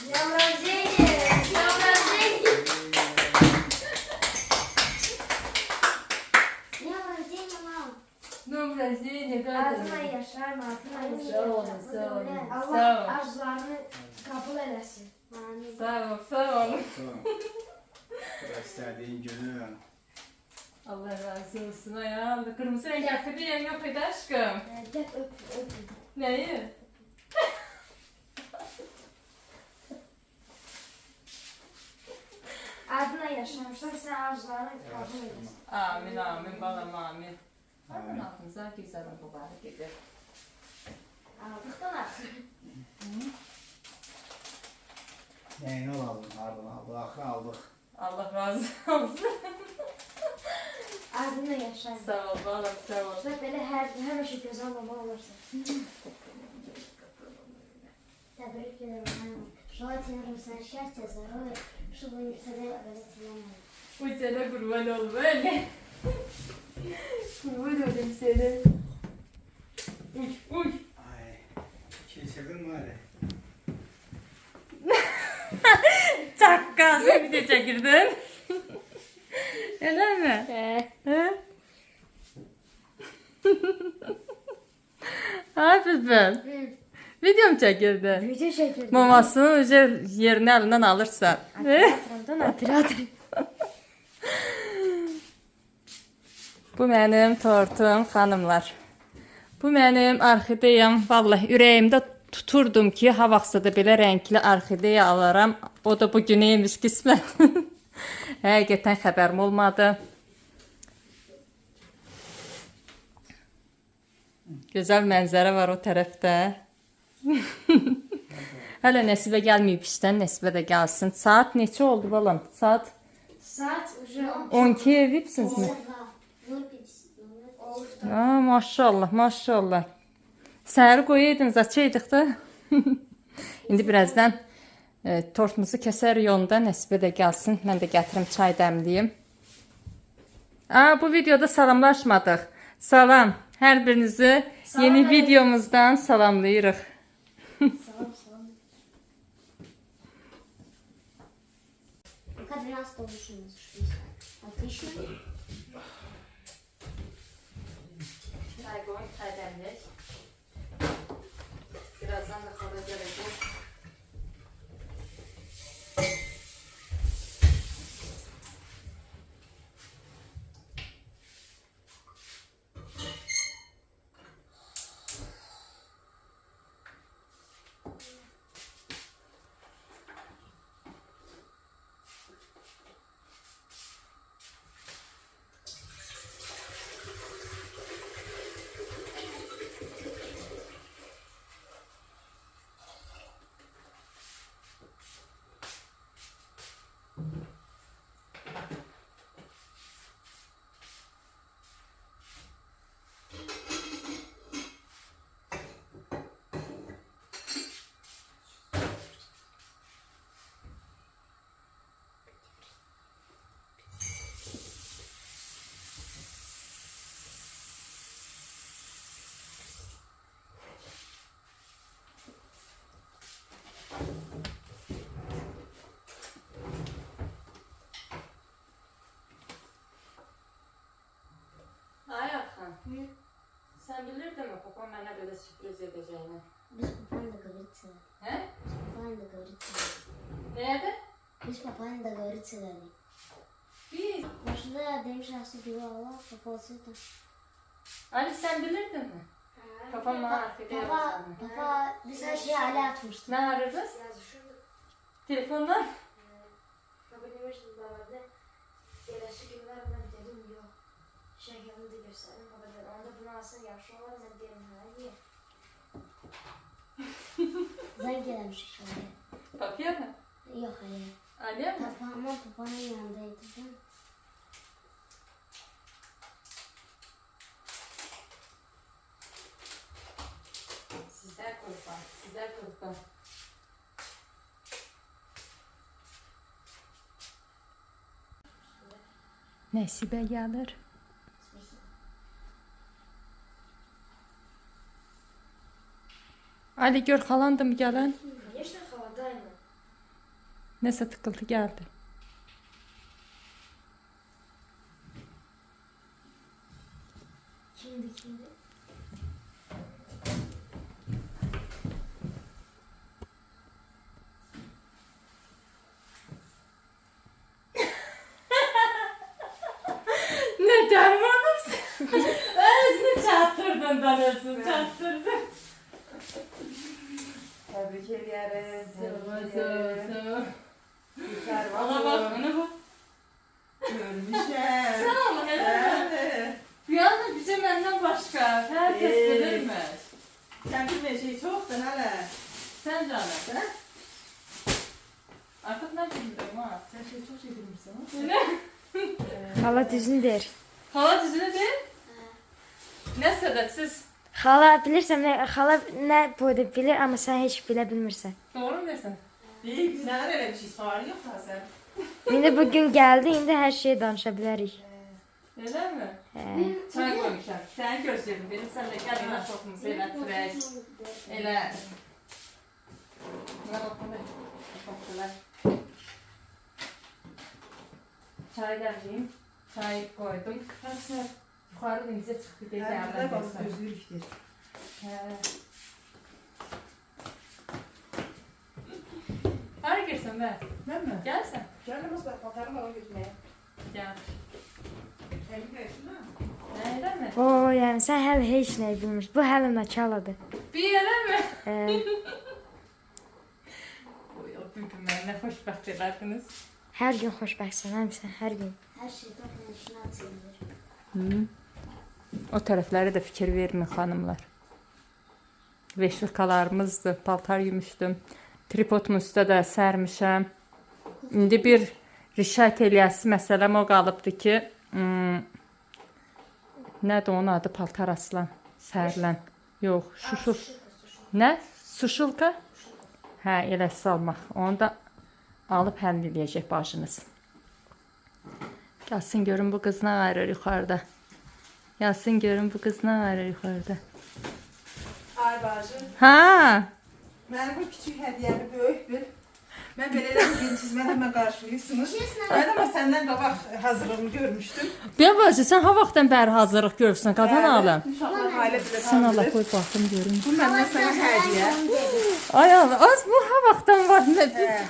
Dнем рождения! Днем рождения! Днем рождения, мам! Dнем рождения, Adına yaşar, matına Sağ olun, sağ olun. Sağ Allah olun. arzularını kabul eylesin. Amin. Sağ ol, sağ ol. Tamam. İstediğin günü. Allah razı olsun ayağım. Kırmızı renk affediyen yok idi aşkım. Gel öp, öp. Neyi? Adına yaşamışlar, sen arzularını kabul eylesin. Amin, amin, balam, amin. Amin aklınıza güzel mübarek edin. Aldıktan artık. Neyini alalım ardına aldık, ahır aldık. Allah razı olsun. Adına yaşar. Sağ ol, balam, sağ ol. İşte böyle her şey güzel baba olursa. Tebrik ederim hanım. Желательно sen счастья, здоровья, чтобы никогда родителям Uy sana kurban ol böyle. Kurban olayım seni. Uy, uy. Ay. Çekildin mi öyle? Çakka, sen bir de çekirdin. Öyle mi? He? Hafifim. Video mu çekirdin? Video çekildi. Mamasının önce yerini elinden alırsan. Operatörden operatör. Bu mənim tortum, xanımlar. Bu mənim orxideyam. Vallahi ürəyimdə tuturdum ki, ha vaxtsa da belə rəngli orxideya alaram. O da bu güneymiş qismən. Həqiqətən xəbərim olmadı. Gözəl mənzərə var o tərəfdə. Hələ Nəsibə gəlməyib işdən, Nəsibə də gəlsin. Saat neçə oldu balam? Saat Saat уже 12 evibsiniz mi? Aa, maşallah, maşallah. Səhəri qoyaydınız, açaydıq da. İndi birazdan tortumuzu kəsərik onda, Nəsibə də gəlsin. Mən də gətirim çay dəmliyim. Aa, bu videoda salamlaşmadıq. Salam. Hər birinizi yeni videomuzdan salamlayırıq. Salam salam. Пока 12 улучшилось. Отлично. Çay koy, çay dəmlik. Birazdan da xala gələcək. Ay Arxan, sən bilirdin mi papam mənə belə sürpriz edəcəyini? Biz папаем договориться. Hə? Папаем договориться. Nəyədir? Biz папаем договориться dedi. Biz. Başında demiş nasıl bir Allah papa olsaydı. Ali sən bilirdin mi? Papam mənə orxideya Papa, alacağını. papa biz her şeyi hale atmıştık. Nə arırdınız? Telefondan? Papa demişti babamda. Yarısı günler ben dedim yok. Şekerini de gösterdim. Baba dedi onda bunu alsın yaxşı olar. Ben derim ha niye? Zan gelmiş şöyle. Papaya mı? Yok hayır. Aliye mi? Papanın yanındaydı. Değil mi? Sizler kurban, sizler kurban. Nəsibə gəlir. Ali gör xalandım gələn. Конечно, холодайно. Nəsə tıqqıltı gəldi. Kimdi? Neden vurursun? Özünü çarptırdın da özünü çarptırdın. Tebrik ederiz. Sağ. Yeter Ona bak, ona bak. Görmüşüm. Sağ ol, helal. Evet. Bir anda bize benden başka. Herkes bilirmiş. Sen bilmeyen şey çok da hele. Sen canım. He? Artık ne bilmiyorum ha. Sen şey çok şey bilmişsin. Ne? Hala düzünü der. Hala düzünü değil. Ne səbəbsiz? Hala bilirsem hala boyda bilir ama sen hiç bile bilmirsen. Doğru mu desin? İyi güzel öyle bir şey sorun yok da sen. Yine bugün geldi, indi her şeyi danışabiliriz. Öyle mi? Çay koymuşam. Sen gözlerim benim. Sen de gel yine sofumuzu elətdirək. Elə. Buna baxın. Baxdılar. Çay demleyeyim. Çay koydum. Arkadaşlar yukarı denize çıktı diye Her geldim. bak özgürlüktür. Hara girsən be? Ben mi? Gəlsən. Gelmez bak patarım var götürmeye. Gəl. Tebrik edersin ha. Elə mi? Oo, yani sen hala hiç ne bilmiş. Bu hala naçaladı. Bir elə mi? Ee, Bugün mənə xoşbəxt elədiniz. her gün hoşbəxtsən, həmsən, her gün. Her şey toplum işine atılır. O tərəflərə də fikir vermin xanımlar. Veşlikalarımızdır, paltar yumuşdum. Tripodumun üstə də sərmişəm. İndi bir rişət eləyəsi məsələm o qalıbdı ki, nədir onun adı paltar asılan, sərilən. Yox, şuşul. Nə? Suşulka? Hə, elə salmaq. Onu da alıb həll eləyəcək bacınız. Gəlsin görün bu qız nə ayırır yuxarıda. Gəlsin görün bu qız nə ayırır yuxarıda. Ay bacım. Ha! Ben bu küçük hediyemi büyük bir. Ben böyle bir gün siz hemen karşılıyorsunuz. Ben ama senden kabak hazırlığımı görmüştüm. Bir bacı sən ha vaxtdan bəri hazırlıq görürsən qadan alım. İnşallah aile bile Sən Allah hazırdır. qoy baxım görüm. Bu benden sana hediye. Ay Allah, az bu ha vaxtdan var nə? He.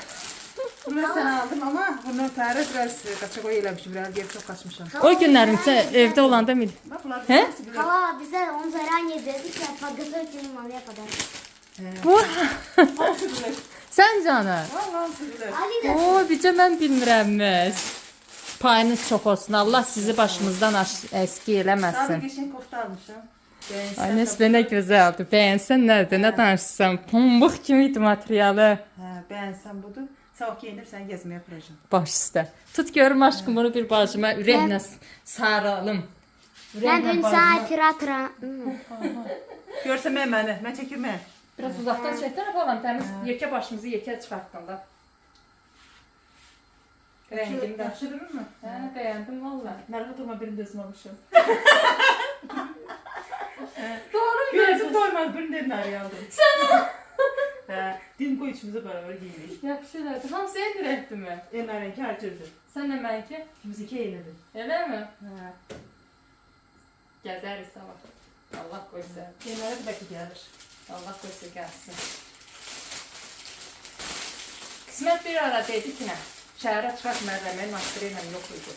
Bunu ben sana aldım ama bunu tarih biraz kaçak oyalamışım. Biraz geri çok kaçmışım. O günlərim sən evdə olanda mıydı? Bak bunlar He? hepsi bilir. Hala bize 10 zaran yedirdik ya fagatör telimalıya kadar. Bu Hepsi bilir. sən canı. Vallahi hepsi bilir. Ali de O, bircə mən bilmirəmmiş. Payınız çox olsun. Allah sizi başımızdan əski Daha eləməsin. bir geçen kofta almışım. Ay Nesbə nə gözəldir. Bəyənsən nədir? Nə danışsan? Pambıq kimiydi materialı. He, beğensen budur. Sabah giyinip sen gezmeye yapacağım. Baş üstə. Tut görüm aşkım bunu bir bacıma ürəklə saralım. ben dün sana tıra. Görse ben beni. Ben çekirme. Biraz uzaqdan çəkdən falan təmiz yekə başımızı yekə çıxartdın da. Rəngini də. Yapıştırır mı? Hə, bəyəndim valla. Nerede durma benim de ısmarmışım. Doğru Gözüm doymaz birinin elini araya aldım. Sen o? Din koy içimize beraber giyindik. Yaxşı elədi. Hamısı eyni rəngdimi? Elin rengi harcırdı. Sən nə mənki? İkimiz iki eynidir. Elə mi? Ha. Gəzərik sabah. Allah qoysa. Kenara bir dakika gelir. Allah qoysa gəlsin. Qismət bir ara dedi ki, nə? Şəhərə çıxaq mərrəməyin maskırı ilə yox idi.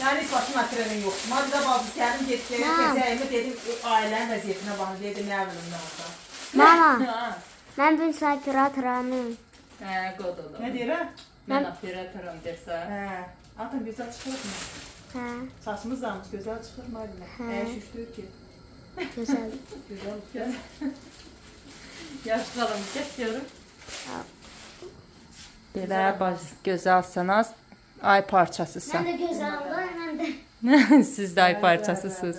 Yani hiç başım hatırlamıyorum yok. Madde bazı kendim gitti. Keseyimi dedim ailen vaziyetine bağlı dedim ne yapayım ne yapayım. Mama, Ha. ben dün sana tıranım. Hə, qodudu. Ne diyor ha? Mən operatörüm dersə. He. Atın güzel çıkır mı? Ha, Saçımız da güzel çıkır mı? Şüştür ki. güzel. Güzel. Yaşlayalım, kəsiyorum. Belə baş gözəlsiniz. Ay parçasısan. Ben de göz aldım, ben de. Siz də ay parçasısınız.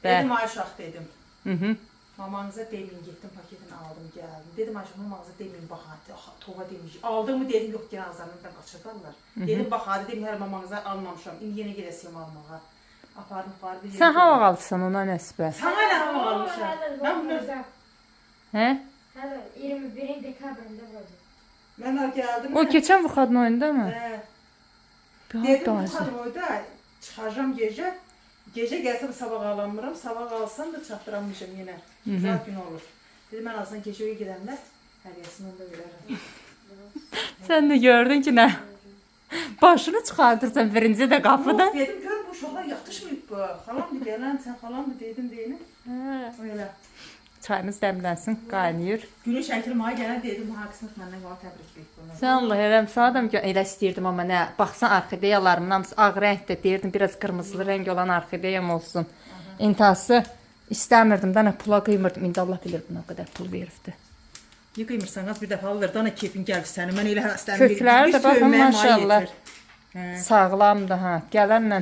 Dedim Ayşah dedim. Mhm. Mamanıza demin gittim paketini aldım geldim. Dedim Ayşah mamanıza demin bak hadi tova demiş. Aldın mı dedim yok gene azarından kaçırdılar. Dedim bak hadi dedim her mamanıza almamışam. İndi yine gelesiyim almağa. Apardım farı bir Sən hava qalıbsan ona Nəsbə? Sana ne hava almışam? Ben bunu Hə? Hələ 21 dekabrında vurdu. Mən gəldim. O keçən Vuxadın oyunda mı? Hə. Bir Dedim hafta bu oyda çıxacağam gecə. Gecə gəlsəm sabah alamıram. Sabah alsam da çatdıramışam yenə. Saat gün olur. Dedim mən azdan gecəyə gedəndə hədiyyəsini onda verərəm. Sən də gördün ki, nə? Başını çıxardırsan birinci də qapıda. Yox, dedim gör bu uşaqlar yatışmayıb bu. Xalamdır gələn, sən xalamdır dedim deyini. Hə. Öyle. Çayımız dəmlənsin, qaynayır. Günü şəkil mənə gələn dedim ha qismət məndən qala təbrik etdim bunu. Sən Allah eləm, sadam elə istəyirdim amma nə, baxsan orxideyalarımın hamısı ağ rəngdə, deyirdim biraz qırmızılı rəng olan orxideyam olsun. İntihası istəmirdim də, nə pula qıymırdım. İndi Allah bilir buna qədər pul veribdi. Niyə qıymırsan az bir dəfə alır da, nə keyfin gəlir sənin. Mən elə həvəsləndim. Kökləri də baxın maşallah. Hə. Sağlamdır ha. Gələnlə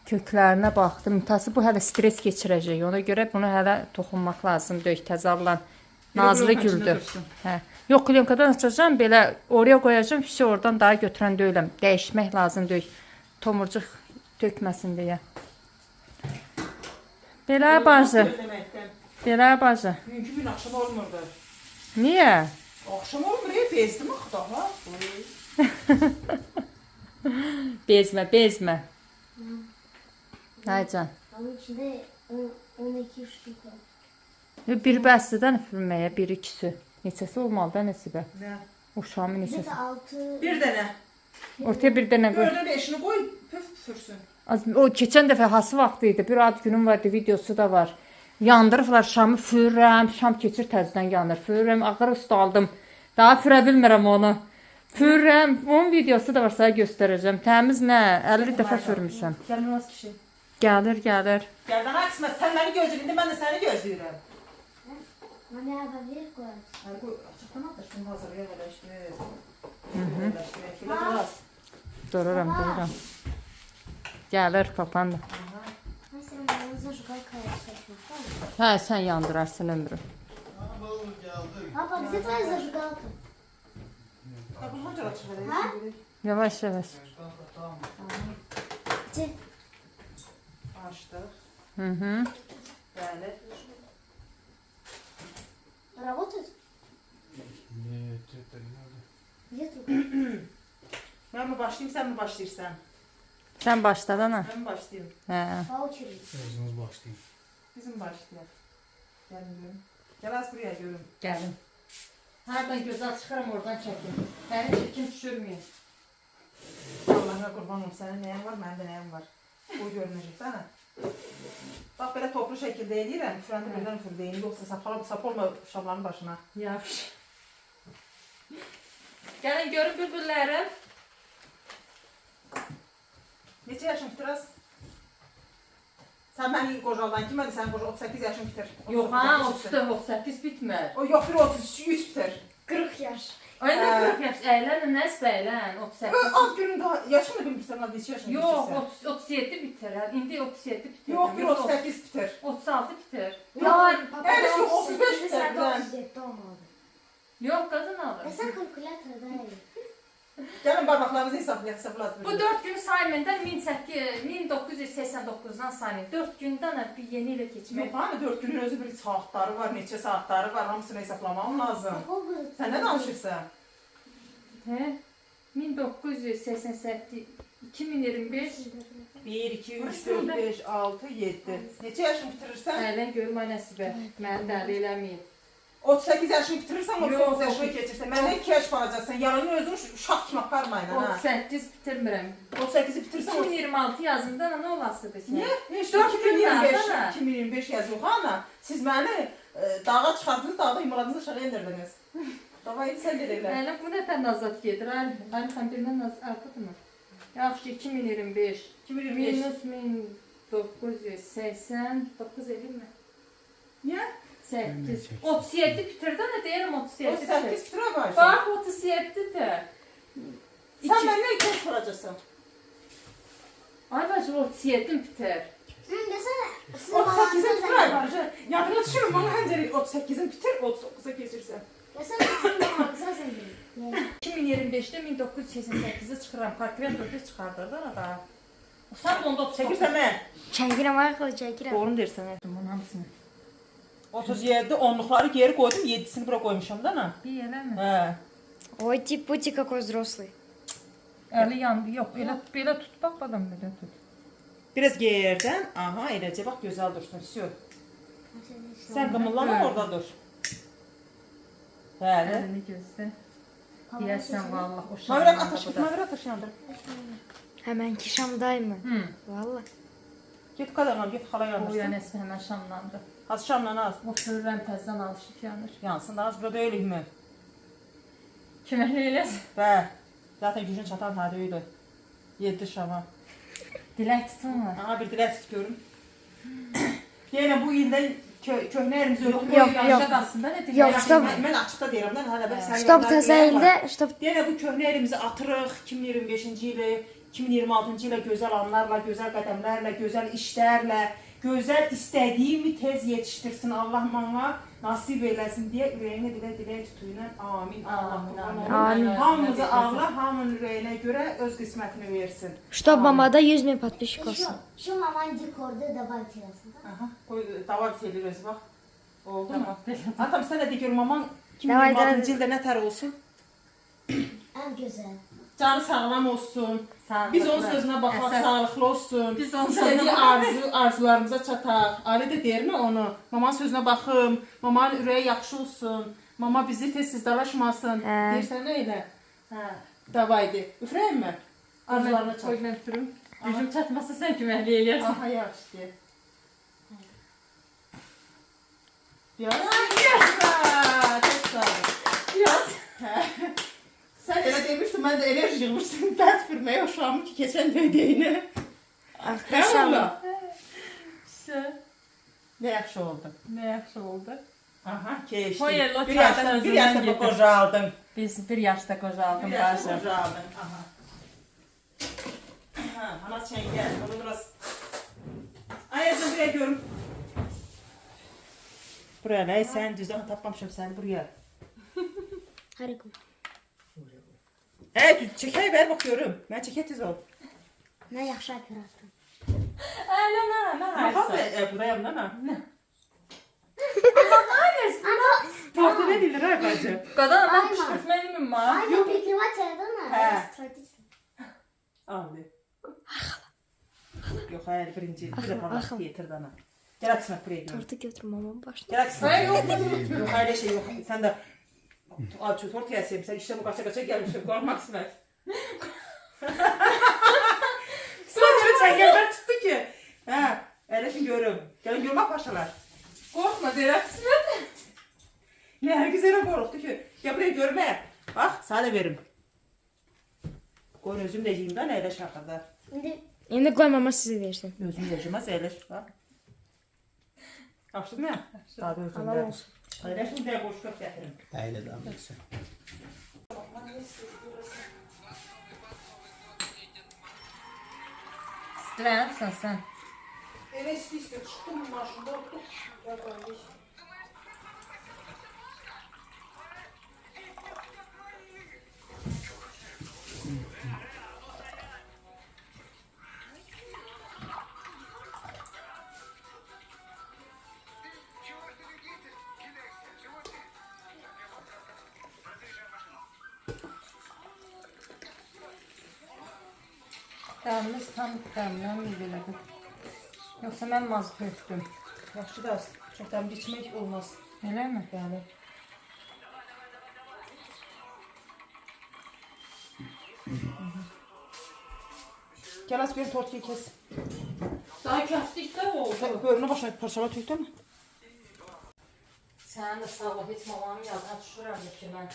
köklərinə baxdım. İntihası bu hələ stres keçirəcək. Ona görə bunu hələ toxunmaq lazımdır tezallan. Nazlı güldür. Hə. Yox, klyonkadan açacağam, belə oraya qoyacağam, fişi oradan daha götürən deyiləm. Dəyişmək lazımdır. Tomurcuq tökməsin deyə. Belə bacı. Belə bacı. Bugünkü gün axşam olmurdu. Niyə? Axşam olmur, bezdim axı daha. Bezmə, bezmə. Aycan. Onun içində 12 ştuk var. Bir bəsdən üfürməyə, bir ikisi. Neçəsi olmalı da Nəsibə? Nə? Uşağımın Bir də neçəsi? 6. Bir dənə. Ortaya bir dənə qoy. Gördün beşini qoy, püf püfürsün. O keçən dəfə hası vaxtı idi. Bir ad günüm vardı, videosu da var. Yandırıblar şamı, fürürəm, şam keçir təzədən yanır. Fürürəm, ağır usta aldım. Daha fürə bilmirəm onu. Fürürəm, onun videosu da var, sənə göstərəcəm. Təmiz nə? 50 dəfə fürmüşəm. Gəlmez kişi. Gəlir, gəlir. Gəldən qismət, sən məni gözləyirsən, mən də səni gözləyirəm. Mənə haber qoy. Ay qoy, açıqdan at da şunu hazırlaya eləşdir. Biraz. Dururam. Gəlir, papandı. Mesela bana zажигалка çekmek. Hə, sən yandırarsın ömrüm. Papa, где твоя зажигалка? Tapılmaca açıq elə. Ha? Yavaş, yavaş. Где? Açdıq. Hı. Bəli. Работает? Нет, это не надо. Где тут? Mən mi başlayayım, sən mi başlayırsan? Sən başla da nə? Mən mi başlayayım? Hə. По очереди. Özünüz başlayın. Bizim başlayaq. Gəlin görüm. Gəl az buraya görüm. Gəlin. Hərdən gözəl çıxıram, oradan çəkin. Məni çəkin düşürməyin. Allah'a qurban olum, sənin nəyən var, mənim də nəyəm var. O görünəcək, də nə? Bax, belə toplu şəkildə eləyirəm, üfürəndə birdən üfürdəyim, yoxsa sap olma şamların başına. Yaxşı. Gəlin görün bülbüllərim. Neçə yaşın bitir az? Sən məni qocaldan ki, mən də sənin qocal 38 yaşın bitir. Yox ha, 34-38 bitmir. O yox, bir 33 bitir. 40 yaş. Ay nə 40 yaş, əylən, nəsb əylən, 38. Az günün daha, yaşın da bilmirsən, neçə yaşın Yox, bitirsən. 37 bitir. İndi 37 bitir. Yox, bir 38 bitir. 36 bitir. Ya papa Evet, da yok, 35 35 sen de ben. 37 olmalı. Yox, qadın alır. Ya sen kalkülatörden el. Gəlin barmaqlarınızı hesablayaq. Bu 4 gün sayımında 1989-dan sayın. 4 gündən bir yeni ilə keçmək. Yox, hani 4 günün özü bir saatları var, neçə saatları var, hamısını hesablamam lazım. Sən nə danışırsan? Hə? 1988 2025 1, 2, 3, 4, 5, 6, 7. Neçə yaşını bitirirsən? Əylən görüm ay Nəsibə. Məni dəli eləməyib. 38 yaşını bitirirsən, 39 Yox, yaşını keçirsən. Məndən 2 yaş balacasan, yalanın özünü uşaq kimi aparmayın, ha. 38 bitirmirəm. 38-i bitirsən, 2026 yazında nə olasıdır ki? Niyə? Heç 4 gün 2025, var, 2025 yazıyor, ana. Siz məni dağa çıxardınız, dağda yumruğunuzu aşağı indirdiniz. Davay, sən də elə. Əylən bu nətən nazat gedir? Ay sən bilmən arxadır mı? Yaxşı 2025 2025. minus 1989 edirmi? Niyə? 8 37 bitirdi nə deyirəm 37 bitir. 38 bitirə var. Bax 37-dir. Sən məndən 2 yaş balacasan. Ay bacı 37 bitir. Hı, desene. 38'in bitirə var. Yadına düşürüm, bana həncəlik 38'in bitir, 39'a keçirsən. Ya sen bizim mağaza zengin. 2025-də 1988-i çıxıram. Kalkulatorda çıxardırdı da. Sən onda 38 Çəkirsən mən. Çəkirəm ay xala çəkirəm. Doğru deyirsən. bunun hamısını. 37, 10'lukları geri koydum, 7'sini bura koymuşam da ana. Bir eləmi? Hə. Ой, типути какой взрослый. Əli yandı. Yox, belə tut bax, badam belə tut. Biraz yerdən, aha, eləcə bax gözəl dursun. Всё. Sən qımıllama orada dur. Bəli. Əlini gözlə. Deyəsən vallah o Mavrat ateş yandır. Hemen ki Şam'dayım. Hı. Valla. Get qadağam, get xala O yanırsın. yəni əsmə həmən şamlandı. Az şamla az. O fırlan təzdən alışıb yanır. Yansın da az burada öyleyimi. Kimə eləsin? Bə. Zaten gücün çatan hadi öyle. 7 şama. Dilək tutunmur. Aha bir dilək tut görüm. Yəni bu ildən köhnə yerimizi Yok, örtüb yok. Aslında nə dilək? Yok, stop. Mən açıqda deyirəm də hələ bax sən. Чтоб təzəyildə, чтоб Yəni bu köhnə yerimizi atırıq 2025-ci ilə, 2026-cı ilə gözəl anlarla, gözəl qədəmlərlə, gözəl işlərlə, gözəl istədiyimi tez yetişdirsin Allah mənə nasib eləsin deyə ürəyinə dilə tutuyla amin. Amin. Hamımızı Allah hamının ürəyinə görə öz qismətini versin. чтоб mamada 100 bin подписчик olsun. Şu maman dikorda добавить arasında. Aha, koy davat eləyiriz bax. Oldu mu? Atam sən də de görüm aman Davay, 2026-cı ildə nə tər olsun? En güzel. Canı sağlam olsun. Biz onun sözünə baxaq, Əsas- sağlıqlı olsun. Biz onun İstədiyi sözünə arzularımıza çataq. Ali də deyirmi onu? Mamanın sözünə baxım, mamanın ürəyi yaxşı olsun. Mama bizi tez-tez dalaşmasın. Hə. Deyirsən nə elə? Hə, davaydı. Üfrəyim mi? Arzularına çat. Qoy mən fırım. Gücüm çatmasa sən köməkli eləyərsən. Aha, yaxşı deyir. Biraz. Çok sağ ol. Biraz. Sen elə demiştin, mən də enerji yığmışdım. Dərs firməyə uşağımı ki, keçən ödəyini. Arkadaşlar. Ne yaxşı oldu. Nə yaxşı oldu. Aha, keçdi. Koyerlo Bir çaydan yaşda özündən bir getir. qocaldın. Biz bir yaşda qocaldım Bir yaşda bacım. qocaldın. Aha. Ha, ana çəngəl. Onu biraz... Ayazın buraya görüm. Buraya nə? Sən düzdən tapmamışım səni buraya. Harika. Çəkək ver bax görüm. Mən çəkək tez ol. Ne yaxşı operator. Ələ nə Hadi buraya mı lan? Tortu ne bilir ha bacı? Qadan Aynen. pişirtməli mi var? Aynen priklimat mı? He. Tradisiyon. Aldı. Yok hayır birinci. Bir de bana getir dana. Gel aksına buraya gidelim. Tortu götür mamam başına. Gel aksına. Hayır yok. Yok hayır şey yok. Sen de al şu tortu yeseyim. Sen işte bu kaça gelmişsin. Korkmak ismet. Sonra çengelden çıktı ki. He. Öyle şimdi görüm. Gelin görmek başlar. Qorxma deyirsən. Ne her güzel korktu ki. Gel buraya görme. Bak sana da verim. Koy özüm de yiyeyim ben öyle şakırda. İndi qoy mama size versin. Özüm de yiyemez öyle. Bak. Açtın mı? Daha da özüm Halal de. olsun. Öyle şimdi de boş köp getirin. Əylə damlasın. İstirəyərsən sən. Evet işte çıktım maşında oturdum. Ya kardeş. Dəmimiz tam dəmlənmir belədir. Yoxsa mən maz tökdüm. Yaxşı da çok da içmek olmaz. Eləmi? Yani. Gel az bir tortayı kes. Daha kəsdik də oldu. Bölünü başına parçala töktün mü? Sənin də sağ ol, heç mamanın yadına düşürəm ki mən.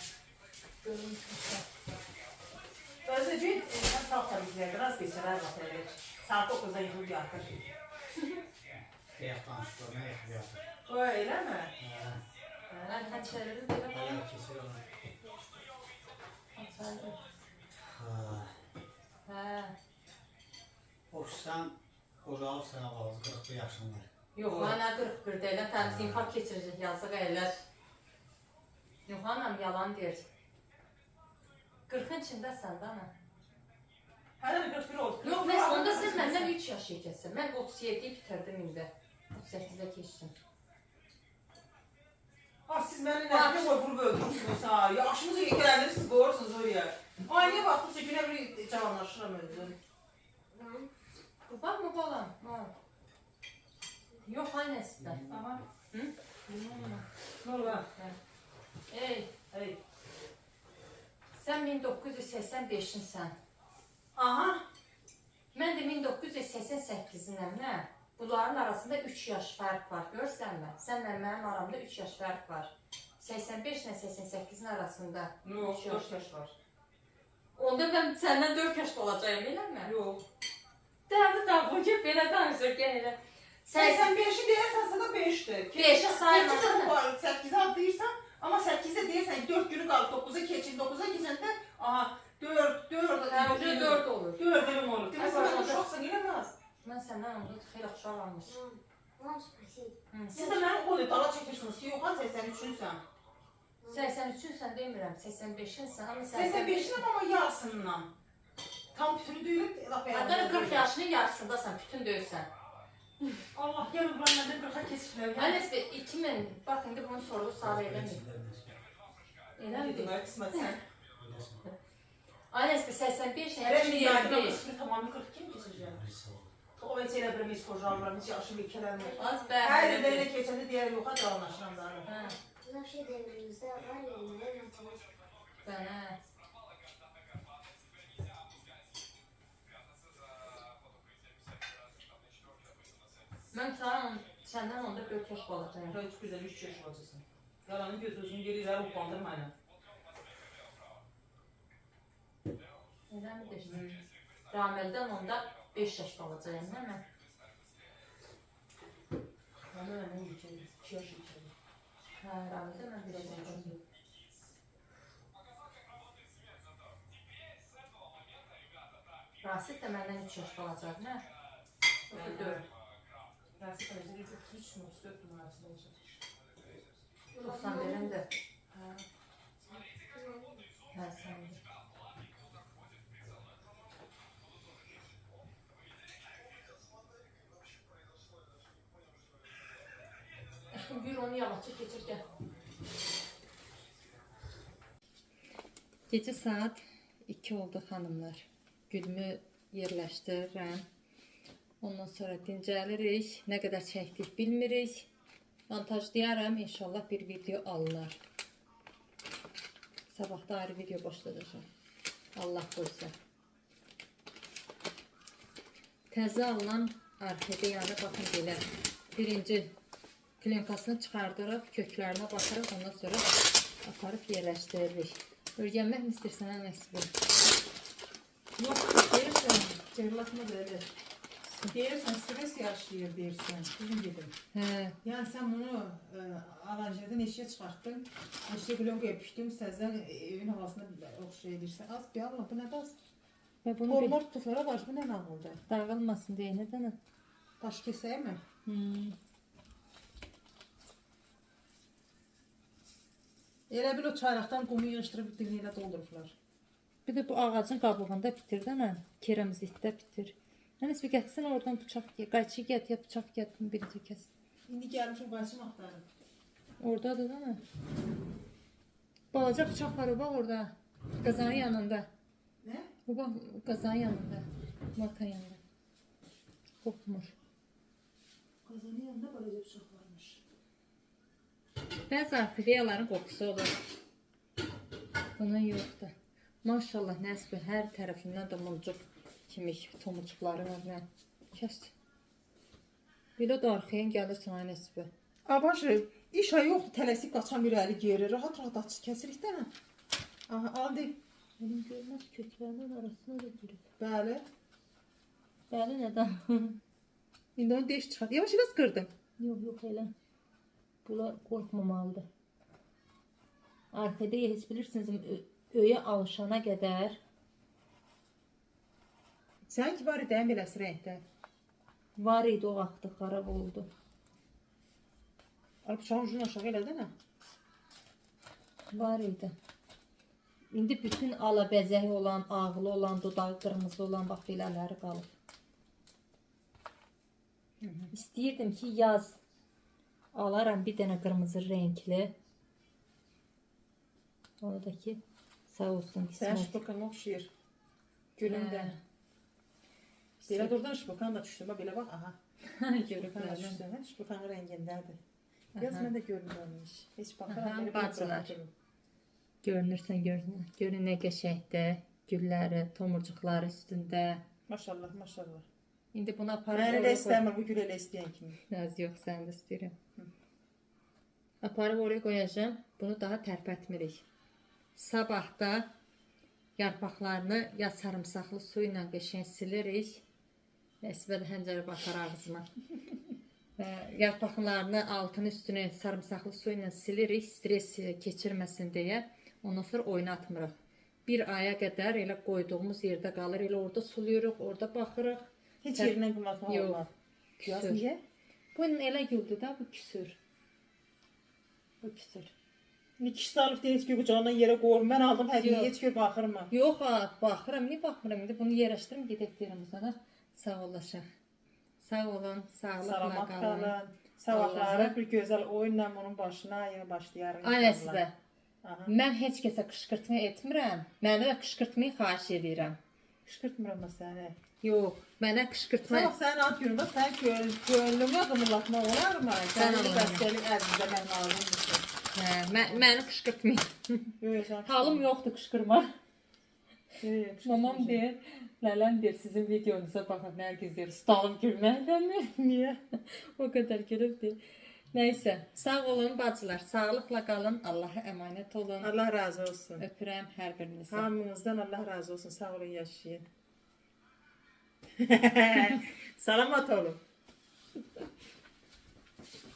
Özü sen sağ tabii biraz geçer az bakayım. Saat 9'da yıkıl yatır. Həyatdan çıxır, nə yaxşı. O öyle mi? Mən həçəririm belə Hələ keçir onu. həçəririm. Hə. Oxusan, qocalı sənə qalır, 41 yaşın var. Yox, mənə 41 deyilən təmiz infarkt keçirəcək yazıq əylər. Yox, anam yalan deyir. 40-ın içindəsən də ana. Hələ bir 41 oldu. Yox, mən onda sən məndən 3 yaş yekəsən. Mən 37-yi bitirdim indi. 38-də keçdim. Siz məni nə qədər qoy vurub öldürürsünüz ha. Yaşınızı yekələndirirsiniz, qoyursunuz oraya. Aynaya baxdıqca günə bir cavanlaşıram özüm. Bakma balam. Yok annesi Aha. Hı? Ne olar? Ey, Hey. sen 1985'in sen. Aha. Ben de 1988'inem ne? Bunların arasında 3 yaş fark var. Görsən mi? Senle benim aramda 3 yaş fark var. 85 ile 88'in arasında. Yok, 3 4 yaş var. Onda ben senden 4 yaşta olacağım, bilir mi? Yok. Devlet tabucu belə danışır gene. 85'i deyirsən, sana 5'dir. 5'i saymasana. 8'i atlayırsan, ama 8'de deyirsən 4 günü qalıb 9'a keçin, 9'a keçəndə, aha, 4 Orada 4 olur. 4 elim olur. Demək Ay, sən başladı. uşaqsın, eləməz. Ben senden onda xeyli uşaq almışım. Mom, спасибо. Siz də məni o dala çəkirsiniz ki, yox, 83-sən. 83'ün sen demirəm, 85'in sen ama 85'in ama yarısından. Tam bütünü deyilib, laf Hatta 40 yaşının yarısındasan, bütün döysən. Allah yarın bulan məndən 40'a keçirlər. Enes Bey, 2000, bak indi bunu sordu sarı eləmir. Eləmir. Demək, qismət sən. Enes Bey, 85 Hələ yaşın bir yardım 25. etmir, tamamı 42 mi keçəcək? O heç elə bir mis qocalıram, heç yaşım yekələnmir. Az Hər bəli. ildə elə keçəndə deyər, yoxa cavanlaşıram da. Hə, Вообще devrimizde var ya, ne matematik. bənə. Mən səndən onda 4 yaş qalacağım. Heç güzel 3 yaş olacaqsın. Yalanın göz özünü gelirlər, upandır mənə. Eləmi deyirsən? Ramildən onda 5 yaş qalacağım, nə mən? Mənə məndən yekəlir, 2 yaş yekəlir. Hə, Ramildən mən 5 yaş qalacağım. Rasit də məndən 3 yaş qalacaq, nə? Yoxsa 4. Rəsi tərəzidə 33 34 numarasında olacaq. 91-in də. Hə. Hə, sən də. Aşkım, bir onu yavaşça keçir, gəl. Gecə saat 2 oldu xanımlar. Gülümü yerləşdirirəm. Ondan sonra dincəlirik. Nə qədər çəkdik bilmirik. Montajlayaram. İnşallah bir video alınır. Sabah da ayrı video başlayacağım. Allah qoysa. Təzə alınan orxideyanı baxın belə. Birinci plyonkassını çıxardırıq. Köklərinə baxırıq. Ondan sonra aparıb yerləşdiririk. Örgənmək mi istəyirsən, Ənəs? Yox, deyirsən, cəhlatma belə. Deyirsən, stres yaşayır deyirsən, bizim gedim. Hə. Yəni sən bunu aranjerdən eşiyə çıxartdın, eşiyə blonkaya pişdin, səzdən evin havasına oxşay edirsən. Az bir Allah, bu nədir az? Və bunu Hormor tutuqlara baş, bu nə nağıldır? dağılmasın deyə nədən? Daş kesəyə mi? Elə bil o çayraqdan qumu yığışdırıb dibini elə doldurublar. Bir də bu ağacın qabığında bitir də, keramzitdə bitir. Ənəs bir gətirsən oradan bıçaq qayçı get ya bıçaq gətirin birinci kəs. İndi gəlmişim qayçım axtarım. Oradadır da mı? Balaca bıçaq var o bax orada. Qazanın yanında. Nə? O bax qazanın yanında. Marka yanında. Qopmur. Qazanın yanında balaca bıçaq varmış. Bəzi orxideyaların qoxusu olur. Bunun yoxdur. Maşallah Nəsbi hər tərəfindən də muncuq kimi tomuçuqları var. Kəs. Belə də arxayan gəlir sana Nəsbi. Abaşı, iş ay yoxdur, tələsik qaçan bir əli geri, rahat-rahat açı kəsirik də. Aha, aldı. Elim görməz köklərinin arasına da girir. Bəli. Bəli, nədən? İndi onu deş çıxart. Yavaş-yavaş qırdım. Yox, elə. Bunlar qorxmamalıdır. Orxideya heç bilirsiniz, öyə alışana qədər Səninki var idi, beləsi rəngdə. var idi o vaxtı, xarab oldu. Al bıçağın ucunu aşağı elədin hə? Var idi. İndi bütün alabəzəyi olan, ağlı olan, dodağı qırmızı olan bax belələri qalıb. İstəyirdim ki, yaz alaram bir dənə qırmızı renkli. Onu da ki sağ olsun Sən İsmet. şıpıqana oxşayır. Gülüm də. Belə durdan şıpıqan da düşdüm. Belə bax, aha. Görüb Şıpıqan da məndən. düşdüm. Şıpıqanın rəngindədir. Yaz mən də görünmürmüş. Heç Aha, baxıram, belə bacılar. baxıram. Görünürsən görünür. Görün nə qəşəngdir. Gülləri, tomurcuqları üstündə. Maşallah, maşallah. İndi bunu aparıb Mən elə oraya qoy. istəmir bu gül elə istəyən kimi. Naz yox, sən də istəyirəm. Aparıb oraya qoyacağım. Bunu daha tərpətmirik. Sabah da yarpaqlarını ya sarımsaqlı su ilə qəşəng silirik. Nəsibə də həncərə baxar ağzıma. Və yarpaqlarını altını üstünü sarımsaqlı su ilə silirik, stres keçirməsin deyə. Ondan sonra oynatmırıq. Bir aya qədər elə qoyduğumuz yerdə qalır. Elə orada sulayırıq, orada baxırıq. Heç yerindən qımatmaq Yox. olmaz. Yaz Küsür. niyə? Bu elə güldü də, bu küsür. Bu küsür. İkisi alıb deyir ki, qucağından yerə qoyur. Mən aldım hədiyyə, Yox. heç gör baxırım. Yox, baxıram, niyə baxmıram? İndi bunu yerləşdirim, gedək deyirəm sana. Sağ olaşaq. Sağ olun, sağlıqla Salamat qalın. qalın. Sabahları bir gözəl oyunla onun başına yenə başlayarıq. Ay Nəsibə, Aha. mən heç kəsə qışqırtma etmirəm. Mənə də qışqırtmayı xahiş edirəm. Qışqırtmıram da səni. Yox, mənə qışqırtma. Sabah sənin ad günündə sən gönlümə qımırlatmaq olarmı? Sən Sən Allah. bəstəlik əzizdə mən lazımdır. Hə, məni qışqırtmayın. Yox, sən Halım yoxdur qışqırma. Yox, Mamam deyir, lələm deyir, sizin videonuza baxıb nərgiz deyir, ustalım gülməkdənmi? Niyə? O qədər gülübdür. Nəysə, sağ olun bacılar, sağlıqla qalın, Allaha əmanət olun. Allah razı olsun. Öpürəm hər birinizi. Hamınızdan Allah razı olsun. Sağ olun, yaşayın. Salamat olun.